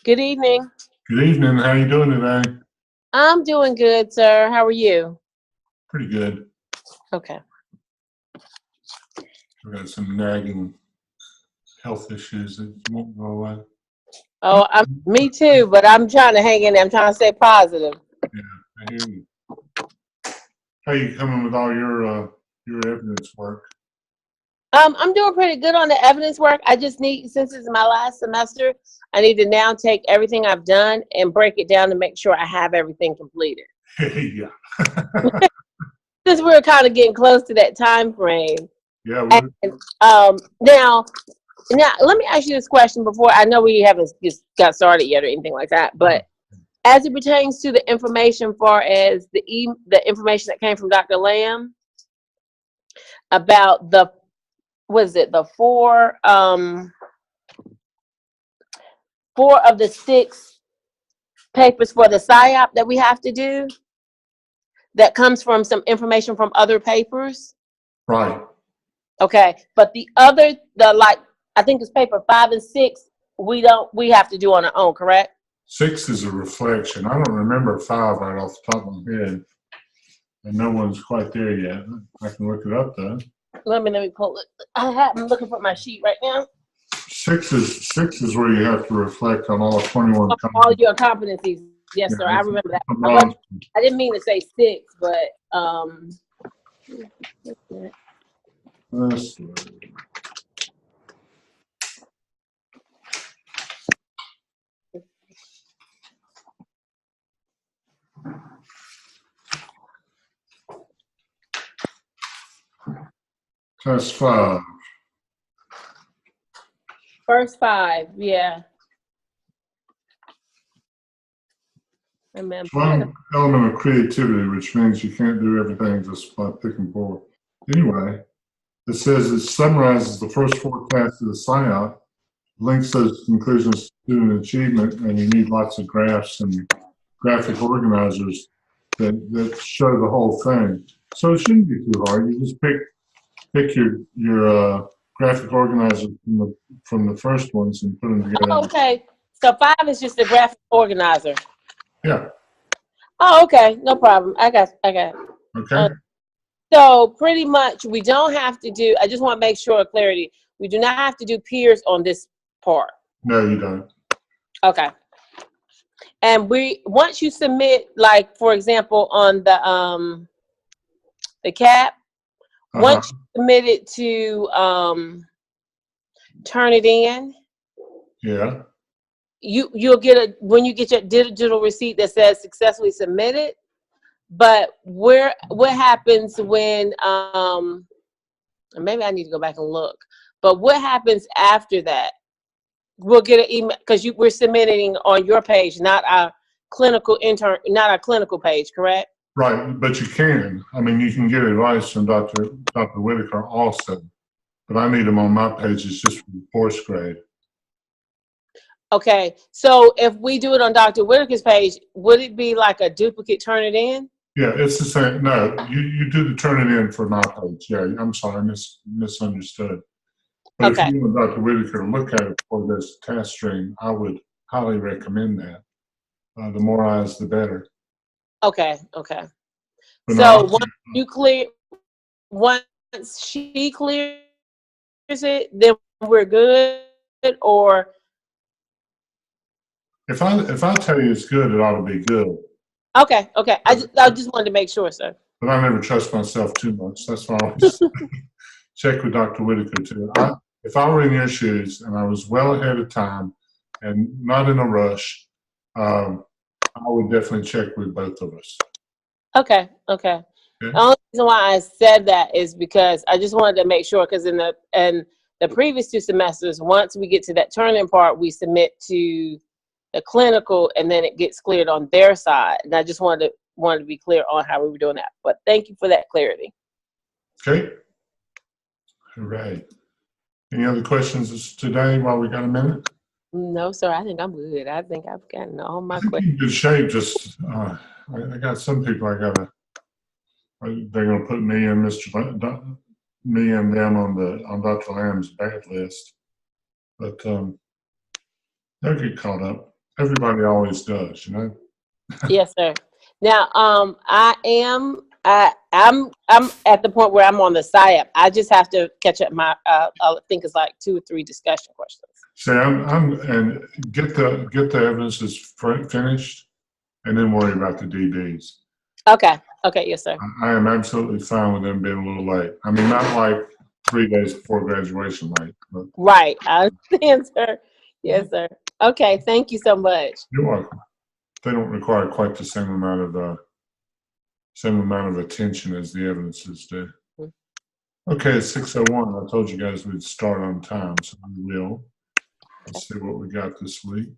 Good evening. Good evening. How you doing today? I'm doing good, sir. How are you? Pretty good. Okay. I've got some nagging health issues that won't go away. Oh, me too, but I'm trying to hang in there. I'm trying to stay positive. Yeah, I hear you. How you coming with all your evidence work? I'm doing pretty good on the evidence work. I just need, since it's my last semester, I need to now take everything I've done and break it down to make sure I have everything completed. Yeah. Since we're kind of getting close to that time frame. Yeah. And now let me ask you this question before. I know we haven't just got started yet or anything like that, but as it pertains to the information, far as the information that came from Dr. Lamb about the four of the 6 papers for the PSYOP that we have to do, that comes from some information from other papers. Right. Okay, but the I think it's paper 5 and 6, we have to do on our own, correct? 6 is a reflection. I don't remember 5 right off the top of my head, and no one's quite there yet. I can look it up though. Let me pull it. I'm looking for my sheet right now. 6 is where you have to reflect on all 21. All your competencies. Yes, Yeah, sir. I remember that. I didn't mean to say 6, but That's 5. first 5, yeah. One element of creativity, which means you can't do everything just by picking for. Anyway, it says it summarizes the first 4 tasks of the PSYOP, links those conclusions to student achievement, and you need lots of graphs and graphic organizers that show the whole thing. So it shouldn't be too hard. You just pick your graphic organizer from the first ones and put them together. Okay, so 5 is just a graphic organizer. Yeah. Oh, okay, no problem. I got it. Okay. So pretty much we don't have to do, I just want to make sure clarity, we do not have to do peers on this part. No, you don't. Okay. And once you submit, like for example, on the CAP, once you submit it to turn it in, yeah, you'll get when you get your digital receipt that says successfully submitted. But what happens when maybe I need to go back and look, but what happens after that? We'll get an email because we're submitting on your page, not our clinical page, correct? Right, but you can. I mean, you can get advice from Dr. Whitaker also, but I need them on my pages just for the course grade. Okay, so if we do it on Dr. Whitaker's page, would it be like a duplicate turn it in? Yeah, it's the same. No, you do the turn it in for my page. Yeah, I'm sorry, misunderstood. But Okay. if you want Dr. Whitaker to look at it for this task stream, I would highly recommend that. The more eyes, the better. Okay, okay. But so once she clears it, then we're good, or if I tell you it's good, it ought to be good. Okay. I just wanted to make sure, sir. But I never trust myself too much. That's why I always check with Dr. Whitaker too. If I were in your shoes and I was well ahead of time and not in a rush, I would definitely check with both of us. Okay. The only reason why I said that is because I just wanted to make sure, because in the previous 2 semesters, once we get to that turn-in part, we submit to the clinical and then it gets cleared on their side. And I just wanted to be clear on how we were doing that. But thank you for that clarity. Okay. All right. Any other questions today while we got a minute? No, sir. I think I'm good. I think I've gotten all my questions. In good shape. Just I got some people they're going to put me and me and them on Dr. Lamb's bad list, but they'll get caught up. Everybody always does, you know? Yes, sir. Now, I'm at the point where I'm on the SIAP. I just have to catch up my, I think it's like 2 or 3 discussion questions. See, and get the evidences finished, and then worry about the DDs. Okay. Okay. Yes, sir. I am absolutely fine with them being a little late. I mean, not like 3 days before graduation late, but Right. I understand, sir. Yes, sir. Okay. Thank you so much. you're welcome. They don't require quite the same amount of attention as the evidences do. Okay, it's 6:01. I told you guys we'd start on time, so we will. Let's see what we got this week.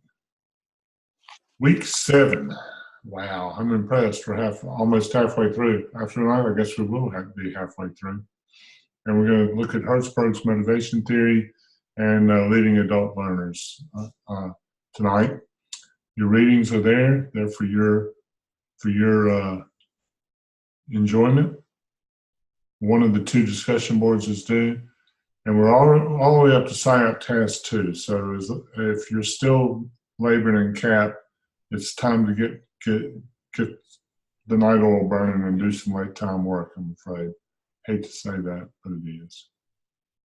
Week 7. Wow, I'm impressed. We're almost halfway through. After tonight, I guess we will be halfway through. And we're going to look at Hertzberg's motivation theory and leading adult learners tonight. Your readings are there. They're for your enjoyment. One of the 2 discussion boards is due. And we're all the way up to SIAP Task 2. So if you're still laboring in CAP, it's time to get the night oil burning and do some late time work, I'm afraid. Hate to say that, but it is.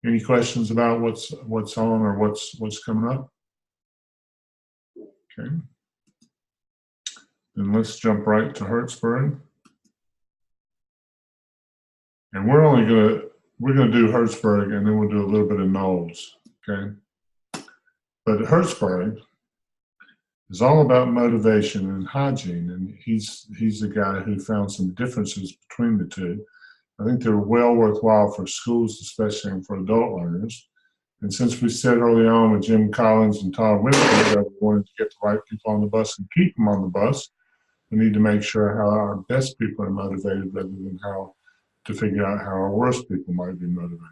Any questions about what's on or what's coming up? Okay. Then let's jump right to Hertzberg. And we're gonna do Hertzberg, and then we'll do a little bit of MELS, okay? But Hertzberg is all about motivation and hygiene, and he's the guy who found some differences between the 2. I think they're well worthwhile for schools, especially, and for adult learners. And since we said early on with Jim Collins and Todd Winfield that we wanted to get the right people on the bus and keep them on the bus, we need to make sure how our best people are motivated rather than how to figure out how our worst people might be motivated.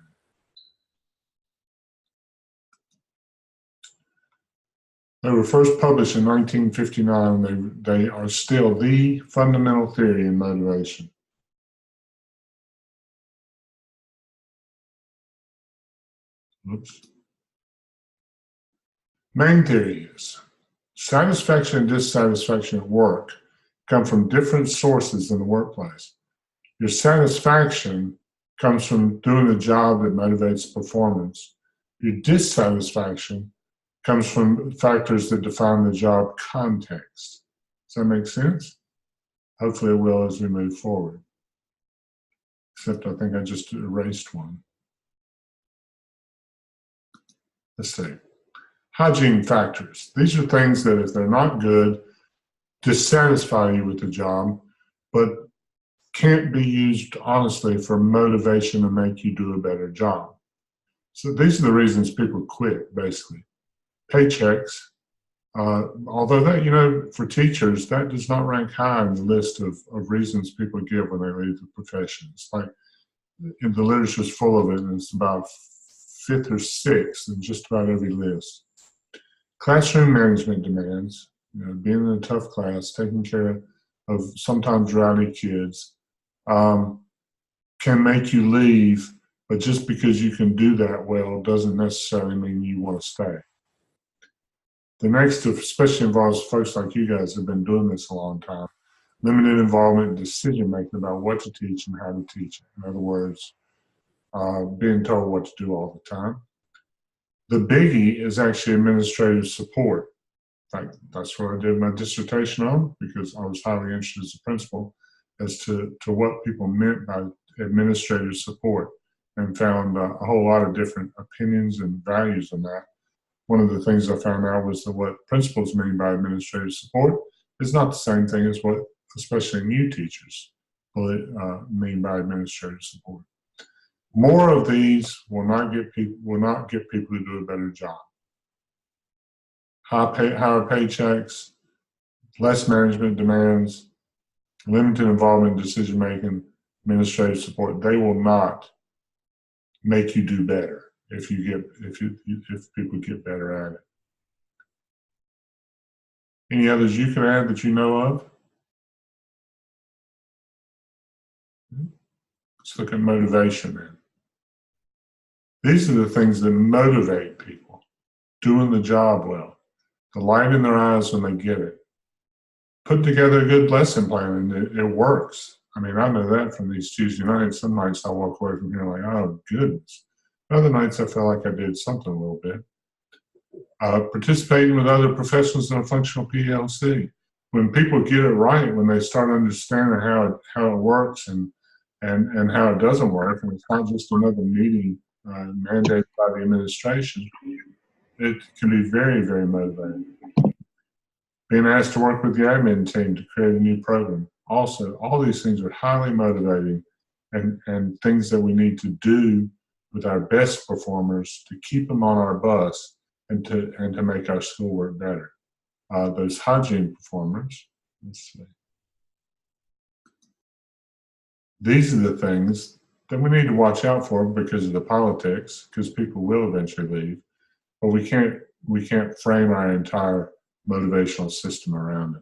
They were first published in 1959. They are still the fundamental theory in motivation. Oops. Main theory is satisfaction and dissatisfaction at work come from different sources in the workplace. Your satisfaction comes from doing the job that motivates performance. Your dissatisfaction comes from factors that define the job context. Does that make sense? Hopefully it will as we move forward. Except I think I just erased one. Let's see. Hygiene factors. These are things that if they're not good, dissatisfy you with the job, but can't be used honestly for motivation to make you do a better job. So these are the reasons people quit, basically. Paychecks, although that, you know, for teachers, that does not rank high in the list of reasons people give when they leave the profession. It's like, the literature is full of it, and it's about 5th or 6th in just about every list. Classroom management demands, you know, being in a tough class, taking care of sometimes rowdy kids, can make you leave, but just because you can do that well doesn't necessarily mean you want to stay. The next, especially involves folks like you guys who have been doing this a long time, limited involvement in decision making about what to teach and how to teach it. In other words, being told what to do all the time. The biggie is actually administrative support. In fact, that's what I did my dissertation on, because I was highly interested as a principal as to what people meant by administrative support, and found a whole lot of different opinions and values on that. One of the things I found out was that what principals mean by administrative support is not the same thing as what especially new teachers mean by administrative support. More of these will not get people to do a better job. Higher paychecks, less management demands, limited involvement in decision making, administrative support. They will not make you do better if people get better at it. Any others you can add that you know of? Let's look at motivation then. These are the things that motivate people. Doing the job well, the light in their eyes when they get it. Put together a good lesson plan, and it works. I mean, I know that from these Tuesday nights. Some nights I walk away from here like, oh, goodness. Other nights I feel like I did something a little bit. Participating with other professionals in a functional PLC. When people get it right, when they start understanding how it works and how it doesn't work, and it's not just another meeting mandated by the administration, it can be very, very motivating. Being asked to work with the admin team to create a new program. Also, all these things are highly motivating and things that we need to do with our best performers to keep them on our bus and to make our schoolwork better. Those hygiene performers, let's see. These are the things that we need to watch out for because of the politics, because people will eventually leave, but we can't frame our entire motivational system around it.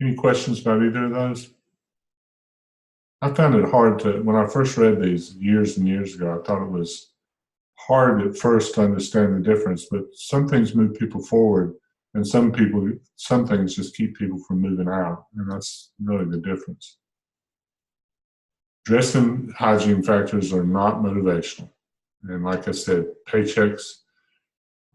Any questions about either of those? I found it hard to, when I first read these years and years ago, I thought it was hard at first to understand the difference, but some things move people forward and some things just keep people from moving out, and that's really the difference. Dress and hygiene factors are not motivational. And like I said, paychecks,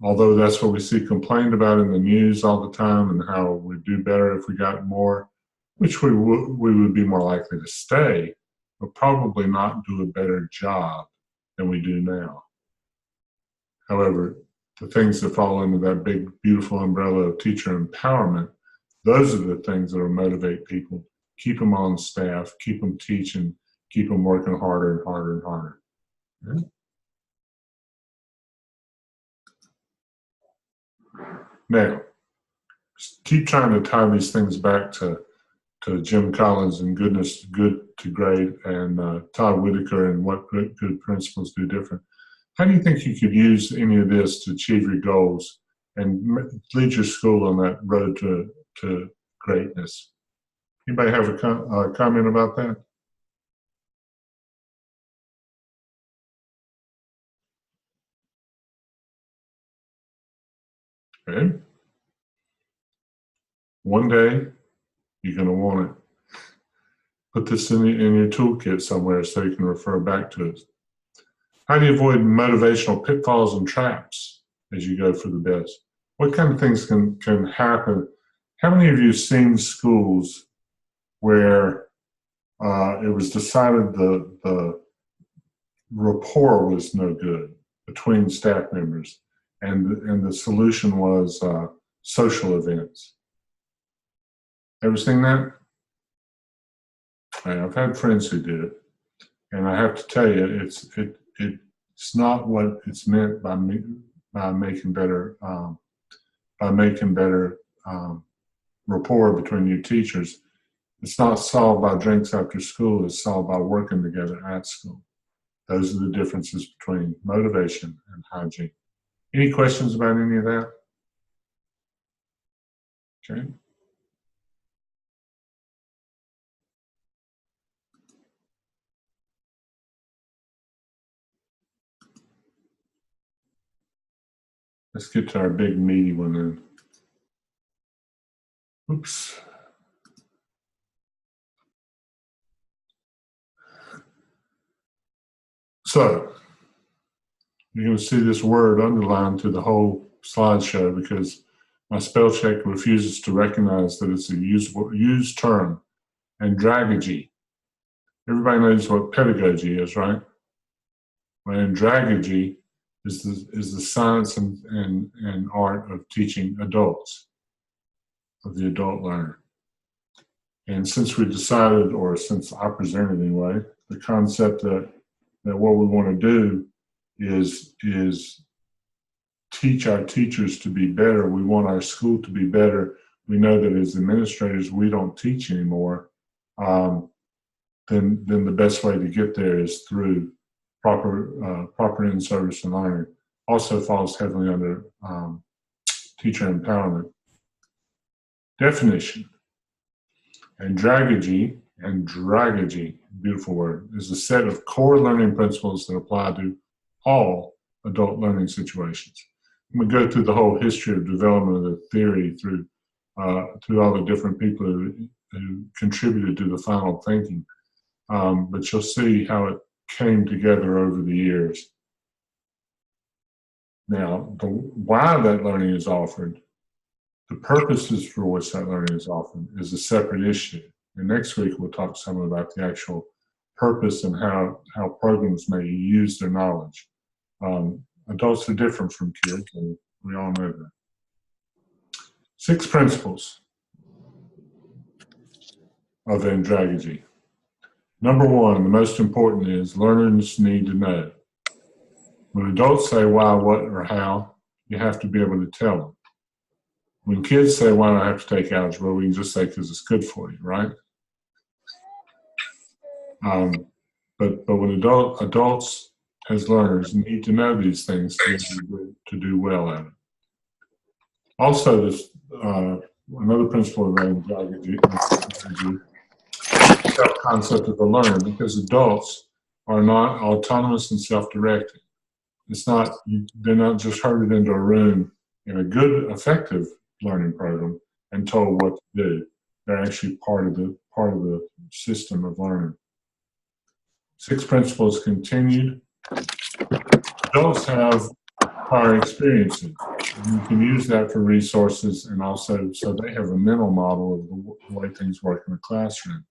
although that's what we see complained about in the news all the time and how we'd do better if we got more, which we would be more likely to stay, but probably not do a better job than we do now. However, the things that fall under that big, beautiful umbrella of teacher empowerment, those are the things that will motivate people, keep them on staff, keep them teaching, keep them working harder and harder and harder. Okay. Now, keep trying to tie these things back to Jim Collins and Good to Great and Todd Whitaker and what good principles do different. How do you think you could use any of this to achieve your goals and lead your school on that road to greatness? Anybody have a comment about that? Okay. One day, you're going to want it. Put this in your toolkit somewhere so you can refer back to it. How do you avoid motivational pitfalls and traps as you go for the best? What kind of things can happen? How many of you have seen schools where it was decided the rapport was no good between staff members and the solution was social events? Ever seen that? I've had friends who did it, and I have to tell you, it's not what it's meant by making better rapport between you teachers. It's not solved by drinks after school. It's solved by working together at school. Those are the differences between motivation and hygiene. Any questions about any of that? Okay. Let's get to our big meaty one then. Oops. So, you're going to see this word underlined through the whole slideshow because my spell check refuses to recognize that it's a used term. Andragogy. Everybody knows what pedagogy is, right? Well, andragogy is the science and art of teaching adults, of the adult learner. And since we decided, or since I presented anyway, the concept that what we want to do is teach our teachers to be better. We want our school to be better. We know that as administrators, we don't teach anymore. Then the best way to get there is through proper in-service and learning. Also falls heavily under teacher empowerment. Definition. Andragogy, beautiful word, is a set of core learning principles that apply to all adult learning situations. we go through the whole history of development of the theory through all the different people who contributed to the final thinking. But you'll see how it came together over the years. Now, the why that learning is offered, the purposes for which that learning is offered, is a separate issue. And next week we'll talk some about the actual purpose and how programs may use their knowledge. Adults are different from kids, and we all know that. 6 principles of andragogy. Number 1, the most important is learners need to know. When adults say why, what, or how, you have to be able to tell them. When kids say, why do I have to take algebra, we can just say because it's good for you, right? But when adults as learners need to know these things to do well at it. Also, this another principle of andragogy is the concept of the learner, because adults are not autonomous and self-directed. It's not, they're not just herded into a room in a good, effective learning program and told what to do. They're actually part of the system of learning. 6 principles continued. Adults have prior experiences. And you can use that for resources, and also so they have a mental model of the way things work in the classroom.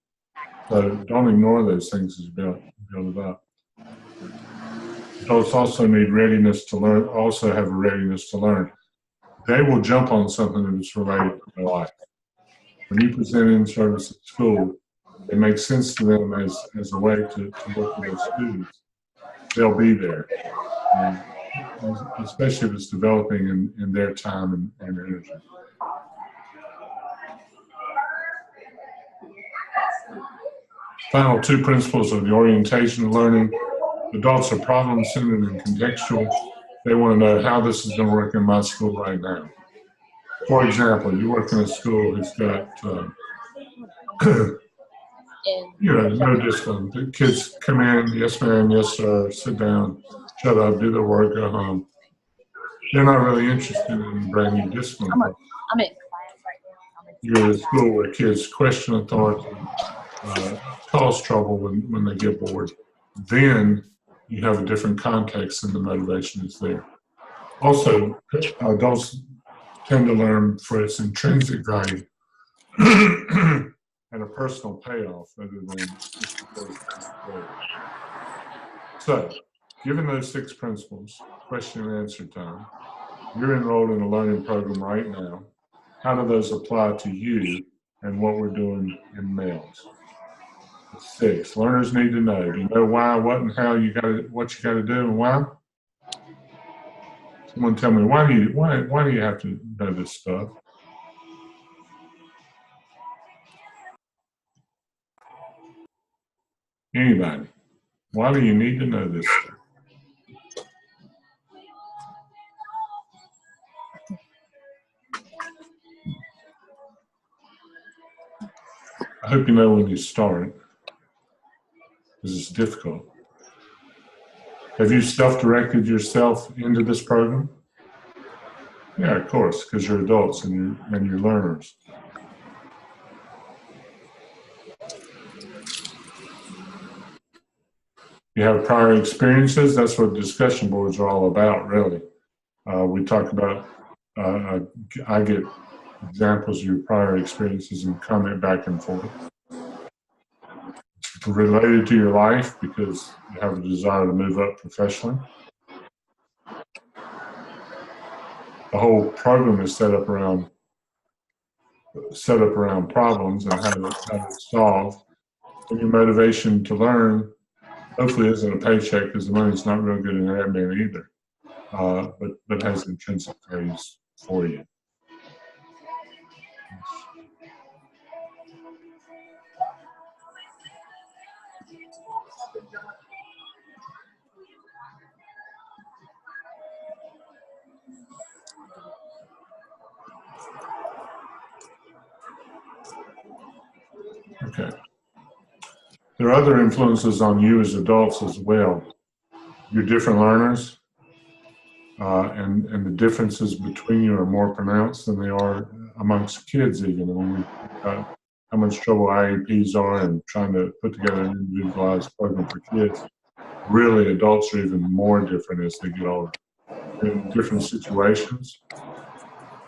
So don't ignore those things as you build it up. Adults also need readiness to learn, also have a readiness to learn. They will jump on something that's related to their life. When you present in service at school, it makes sense to them as a way to work with their students. They'll be there, especially if it's developing in their time and energy. Final 2 principles of the orientation of learning. Adults are problem-centered and contextual. They want to know how this is going to work in my school right now. For example, you work in a school who's got, no discipline. The kids come in, yes ma'am, yes sir, sit down, shut up, do their work, go home. They're not really interested in bringing discipline. I'm in class right now. You're at a school where kids question authority, cause trouble when they get bored. Then you have a different context and the motivation is there. Also, adults tend to learn for its intrinsic value and a personal payoff rather than so, given those 6 principles, question and answer time, you're enrolled in a learning program right now. How do those apply to you and what we're doing in MELS? 6, learners need to know. Do you know why, what, and how what you got to do and why? Someone tell me, why do you have to know this stuff? Anybody? Why do you need to know this stuff? I hope you know when you start, because it's difficult. Have you self-directed yourself into this program? Yeah, of course, because you're adults and you're learners. You have prior experiences. That's what discussion boards are all about, really. We talk about, I get examples of your prior experiences and comment back and forth. It's related to your life because you have a desire to move up professionally. The whole program is set up around problems and how to solve. And your motivation to learn hopefully isn't a paycheck, because the money's not real good in admin either, but has intrinsic values for you. Okay. There are other influences on you as adults as well. You're different learners. and the differences between you are more pronounced than they are amongst kids even. And when we think about how much trouble IEPs are and trying to put together an individualized program for kids, really adults are even more different as they get older. In different situations.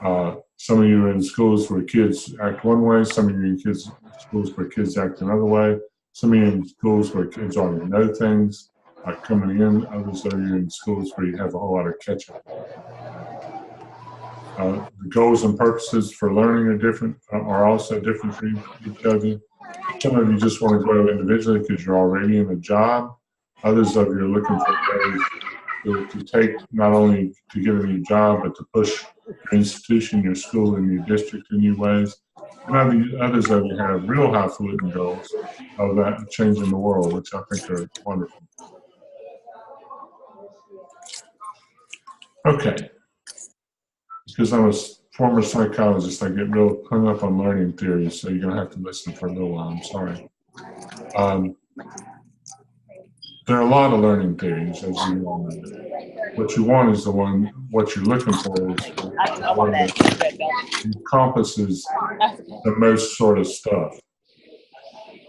Some of you are in schools where kids act one way, some of you are in schools where kids act another way, some of you are in schools where kids already know things like coming in, others of you are in schools where you have a whole lot of catch-up. The goals and purposes for learning are also different for each of you. Some of you just want to grow individually because you're already in a job. Others of you are looking for ways to take, not only to get a new job, but to push your institution, your school, and your district in new ways. And others of you have real highfalutin goals of that changing the world, which I think are wonderful. Okay. Because I'm a former psychologist, I get real hung up on learning theories, so you're going to have to listen for a little while. I'm sorry. There are a lot of learning theories, as you all know. What you want is what you're looking for is the one that encompasses the most sort of stuff.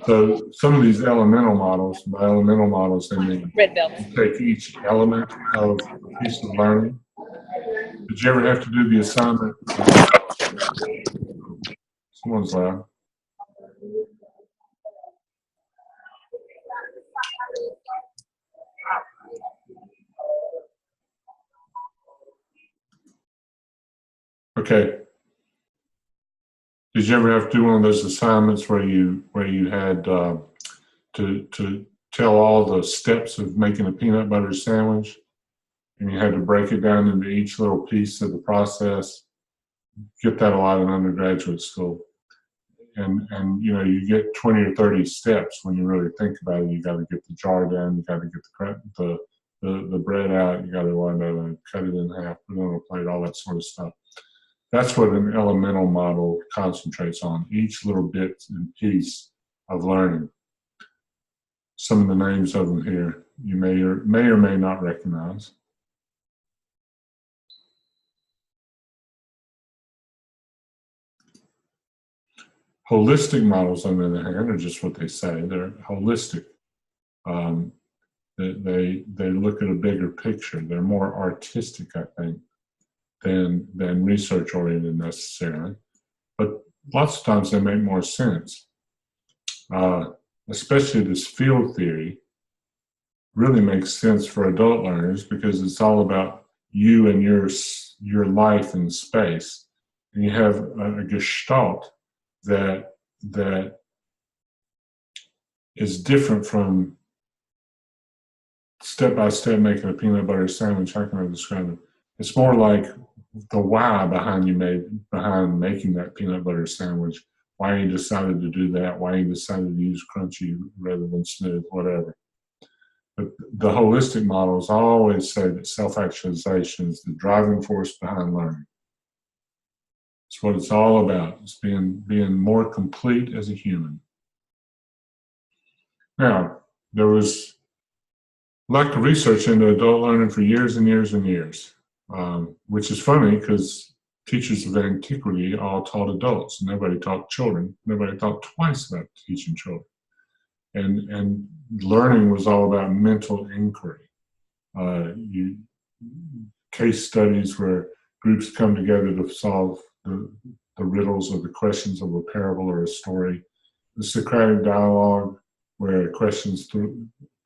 So some of these elemental models, by elemental models, they mean you take each element of a piece of learning. Did you ever have to do the assignment? Someone's loud. Okay. Did you ever have to do one of those assignments where you had to tell all the steps of making a peanut butter sandwich, and you had to break it down into each little piece of the process? Get that a lot in undergraduate school, and you know, you get 20 or 30 steps when you really think about it. You got to get the jar down, you got to get the bread out, you got to cut it in half, put it on a plate, all that sort of stuff. That's what an elemental model concentrates on, each little bit and piece of learning. Some of the names of them here you may or may not recognize. Holistic models, on the other hand, are just what they say. They're holistic. They look at a bigger picture. They're more artistic, I think, than research-oriented necessarily. But lots of times they make more sense. Especially this field theory really makes sense for adult learners because it's all about you and your life in space. And you have a gestalt that is different from step-by-step making a peanut butter sandwich. How can I describe it? It's more like the why behind making that peanut butter sandwich, why you decided to do that, why you decided to use crunchy rather than smooth, whatever. But the holistic models always say that self-actualization is the driving force behind learning. It's what it's all about. It's being more complete as a human. Now, there was lack of research into adult learning for years and years and years, which is funny because teachers of antiquity all taught adults. Nobody taught children. Nobody thought twice about teaching children. And learning was all about mental inquiry. Case studies where groups come together to solve the riddles or the questions of a parable or a story. The Socratic dialogue, where questions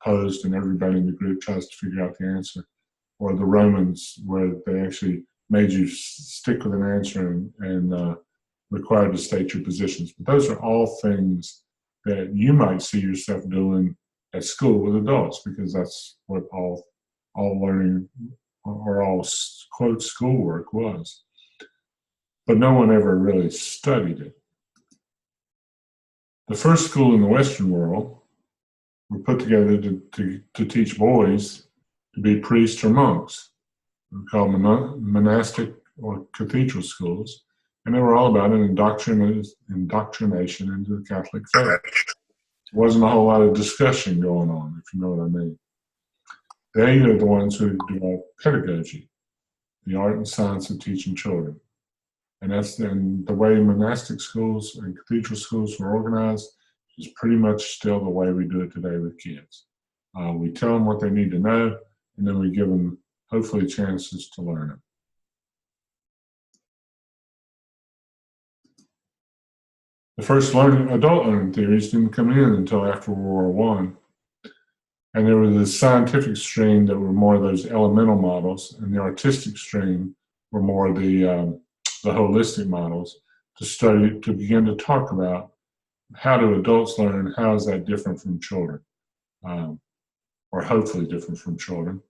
posed and everybody in the group tries to figure out the answer. Or the Romans, where they actually made you stick with an answer and required to state your positions. But those are all things that you might see yourself doing at school with adults, because that's what all learning or all, quote, schoolwork was. But no one ever really studied it. The first school in the Western world were put together to teach boys to be priests or monks. They were called monastic or cathedral schools, and they were all about an indoctrination into the Catholic faith. There wasn't a whole lot of discussion going on, if you know what I mean. They are the ones who developed pedagogy. the art and science of teaching children. And the way monastic schools and cathedral schools were organized is pretty much still the way we do it today with kids. We tell them what they need to know, and then we give them, hopefully, chances to learn it. The first adult learning theories didn't come in until after World War I. And there was the scientific stream that were more of those elemental models, and the artistic stream were more the holistic models to begin to talk about how do adults learn, how is that different from children, or hopefully different from children,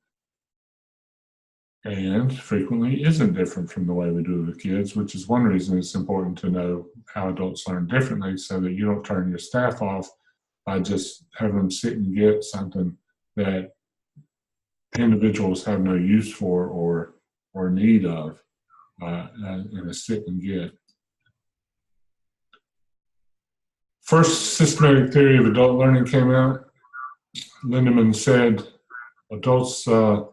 and frequently isn't different from the way we do it with kids, which is one reason it's important to know how adults learn differently so that you don't turn your staff off by just having them sit and get something that individuals have no use for or need of in a sit and get. First systematic theory of adult learning came out. Lindemann said adults are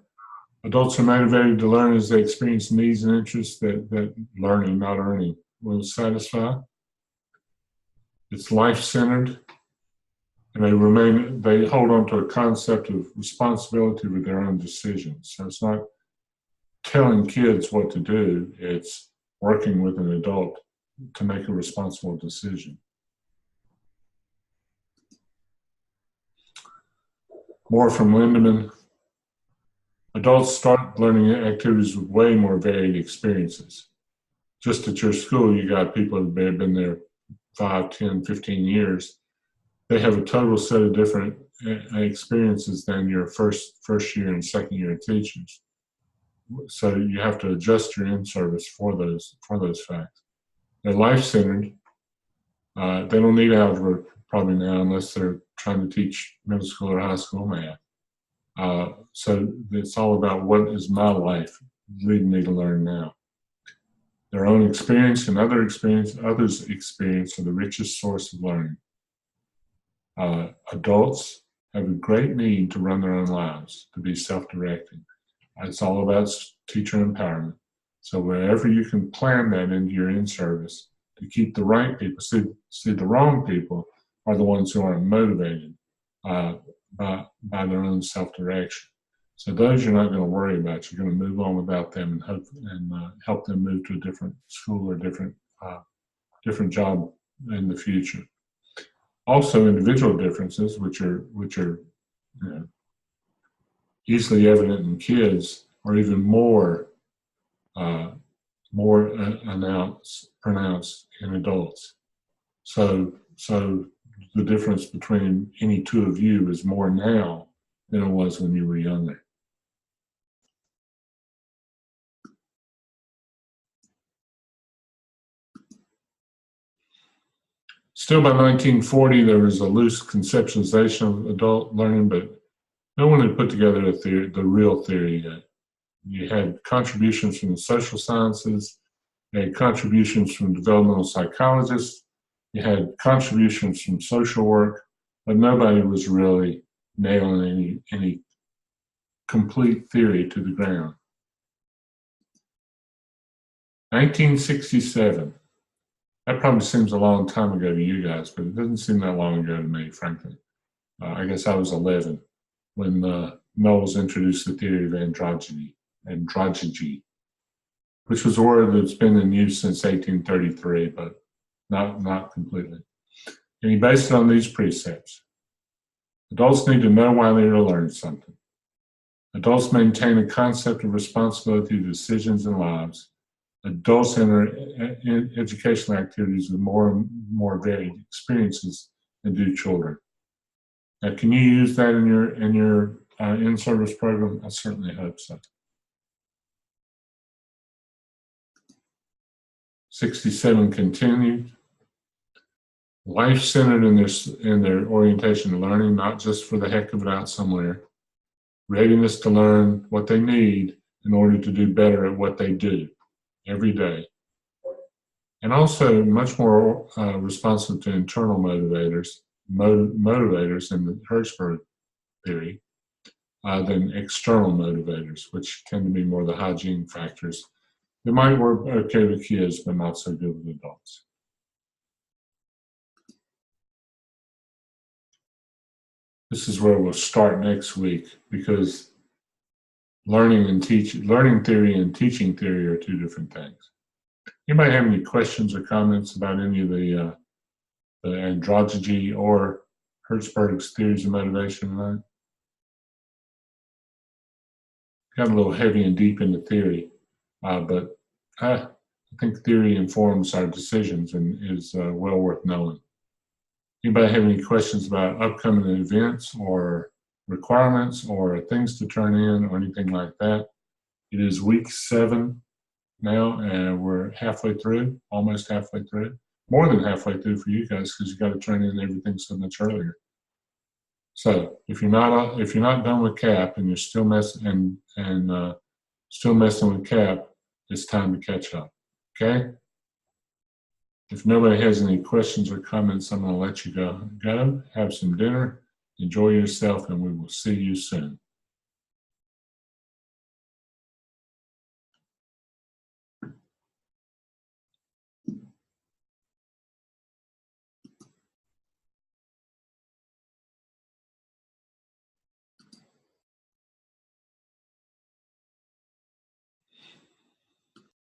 motivated to learn as they experience needs and interests that learning, not earning, will satisfy. It's life-centered, and they hold on to a concept of responsibility with their own decisions. So it's not telling kids what to do, it's working with an adult to make a responsible decision. More from Lindemann. Adults start learning activities with way more varied experiences. Just at your school, you got people who may have been there 5, 10, 15 years. They have a total set of different experiences than your first year and second year teachers. So you have to adjust your in-service for those facts. They're life-centered. They don't need algebra probably now unless they're trying to teach middle school or high school math. So it's all about what is my life leading me to learn now. Their own experience and others' experience are the richest source of learning. Adults have a great need to run their own lives, to be self-directing. It's all about teacher empowerment. So wherever you can plan that into your in-service to keep the right people, see the wrong people are the ones who aren't motivated by their own self-direction. So those you're not going to worry about. You're going to move on without them and help them move to a different school or different job in the future. Also, individual differences, which are easily evident in kids, are even more pronounced in adults. So the difference between any two of you is more now than it was when you were younger. Still by 1940, there was a loose conceptualization of adult learning, but no one had put together the real theory yet. You had contributions from the social sciences, you had contributions from developmental psychologists, you had contributions from social work, but nobody was really nailing any complete theory to the ground. 1967. That probably seems a long time ago to you guys, but it doesn't seem that long ago to me, frankly. I guess I was 11 when MELS introduced the theory of androgyny, which was a word that's been in use since 1833, but not completely. And he based it on these precepts. Adults need to know why they are to learn something. Adults maintain a concept of responsibility to decisions and lives. Adults enter educational activities with more and more varied experiences than do children. Now, can you use that in your in-service program? I certainly hope so. 67 continued. Life-centered in their orientation to learning, not just for the heck of it out somewhere. Readiness to learn what they need in order to do better at what they do every day. And also much more responsive to internal motivators in the Hertzberg theory. than external motivators, which tend to be more the hygiene factors. They might work okay with kids, but not so good with adults. This is where we'll start next week, because learning theory and teaching theory are two different things. Anybody have any questions or comments about any of the androgyny or Hertzberg's theories of motivation tonight? Got a little heavy and deep into theory, but I think theory informs our decisions and is well worth knowing. Anybody have any questions about upcoming events or requirements or things to turn in or anything like that? It is week 7 now, and we're halfway through, almost halfway through. More than halfway through for you guys, because you got to turn in everything so much earlier. So if you're not done with CAP and you're still messing still messing with CAP, it's time to catch up. Okay. If nobody has any questions or comments, I'm going to let you go. Have some dinner, enjoy yourself, and we will see you soon.